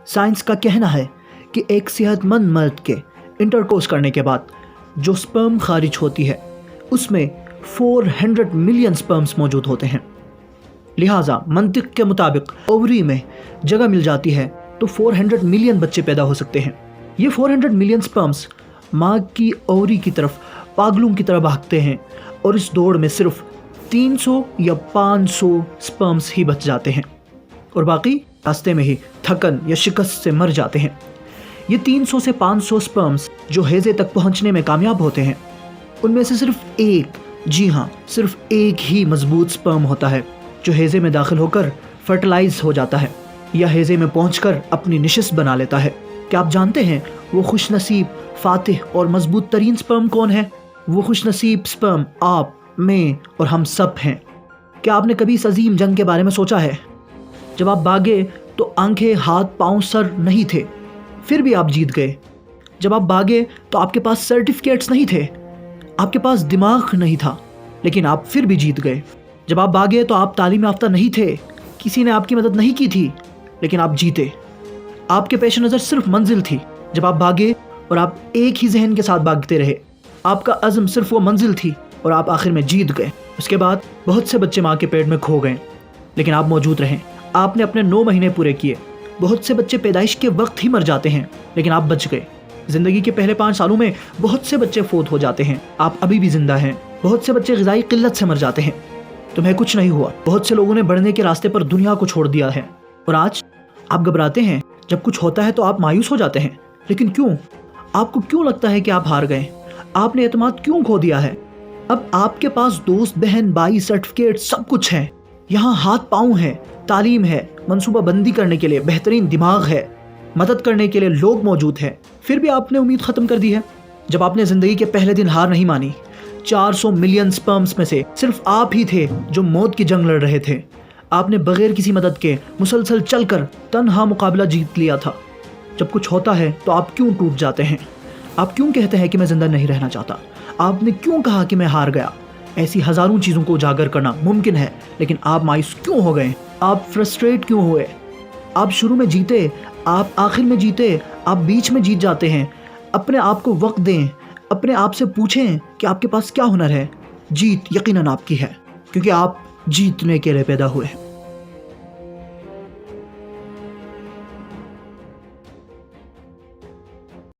Science کا کہنا ہے کہ ایک صحت مند مرد کے انٹرکورس کرنے کے بعد جو سپرم خارج ہوتی ہے اس میں 400 ملین سپرمز موجود ہوتے ہیں۔ لہٰذا منطق کے مطابق اووری میں جگہ مل جاتی ہے تو 400 ملین بچے پیدا ہو سکتے ہیں۔ یہ 400 ملین سپرمز ماں کی اووری کی طرف پاگلوں کی طرح بھاگتے ہیں اور اس دوڑ میں صرف 300 یا 500 سپرمز ہی بچ جاتے ہیں اور باقی راستے میں ہی تھکن یا شکست سے مر جاتے ہیں۔ یہ 300 سے 500 سپرمز جو ہیضے تک پہنچنے میں کامیاب ہوتے ہیں ان میں سے صرف ایک، جی ہاں صرف ایک ہی مضبوط سپرم ہوتا ہے جو ہیضے میں داخل ہو کر فرٹیلائز ہو جاتا ہے یا ہیضے میں پہنچ کر اپنی نشست بنا لیتا ہے۔ کیا آپ جانتے ہیں وہ خوش نصیب، فاتح اور مضبوط ترین سپرم کون ہے؟ وہ خوش نصیب سپرم آپ، میں اور ہم سب ہیں۔ کیا آپ نے کبھی اس عظیم جنگ کے بارے میں سوچا ہے؟ جب آپ بھاگے تو آنکھیں، ہاتھ، پاؤں، سر نہیں تھے، پھر بھی آپ جیت گئے۔ جب آپ بھاگے تو آپ کے پاس سرٹیفکیٹس نہیں تھے، آپ کے پاس دماغ نہیں تھا، لیکن آپ پھر بھی جیت گئے۔ جب آپ بھاگے تو آپ تعلیم یافتہ نہیں تھے، کسی نے آپ کی مدد نہیں کی تھی، لیکن آپ جیتے۔ آپ کے پیش نظر صرف منزل تھی۔ جب آپ بھاگے اور آپ ایک ہی ذہن کے ساتھ بھاگتے رہے، آپ کا عزم صرف وہ منزل تھی اور آپ آخر میں جیت گئے۔ اس کے بعد بہت سے بچے ماں کے پیٹ میں کھو گئے، لیکن آپ موجود رہے۔ آپ نے اپنے 9 مہینے پورے کیے۔ بہت سے بچے پیدائش کے وقت ہی مر جاتے ہیں، لیکن آپ بچ گئے۔ زندگی کے پہلے 5 سالوں میں بہت سے بچے فوت ہو جاتے ہیں، آپ ابھی بھی زندہ ہیں۔ بہت سے بچے غذائی قلت سے مر جاتے ہیں، تمہیں کچھ نہیں ہوا۔ بہت سے لوگوں نے بڑھنے کے راستے پر دنیا کو چھوڑ دیا ہے، اور آج آپ گھبراتے ہیں۔ جب کچھ ہوتا ہے تو آپ مایوس ہو جاتے ہیں، لیکن کیوں؟ آپ کو کیوں لگتا ہے کہ آپ ہار گئے؟ آپ نے اعتماد کیوں کھو دیا ہے؟ اب آپ کے پاس دوست، بہن، بھائی، سرٹیفکیٹ، سب کچھ ہے۔ یہاں ہاتھ پاؤں ہے، تعلیم ہے، منصوبہ بندی کرنے کے لیے بہترین دماغ ہے، مدد کرنے کے لیے لوگ موجود ہیں، پھر بھی آپ نے امید ختم کر دی ہے۔ جب آپ نے زندگی کے پہلے دن ہار نہیں مانی، 400 ملین سپرمز میں سے صرف آپ ہی تھے جو موت کی جنگ لڑ رہے تھے۔ آپ نے بغیر کسی مدد کے مسلسل چل کر تنہا مقابلہ جیت لیا تھا۔ جب کچھ ہوتا ہے تو آپ کیوں ٹوٹ جاتے ہیں؟ آپ کیوں کہتے ہیں کہ میں زندہ نہیں رہنا چاہتا؟ آپ نے کیوں کہا کہ میں ہار گیا؟ ایسی ہزاروں چیزوں کو اجاگر کرنا ممکن ہے، لیکن آپ مایوس کیوں ہو گئے؟ آپ فرسٹریٹ کیوں ہوئے؟ آپ شروع میں جیتے، آپ آخر میں جیتے، آپ بیچ میں جیت جاتے ہیں۔ اپنے آپ کو وقت دیں، اپنے آپ سے پوچھیں کہ آپ کے پاس کیا ہنر ہے۔ جیت یقیناً آپ کی ہے، کیونکہ آپ جیتنے کے لیے پیدا ہوئے ہیں۔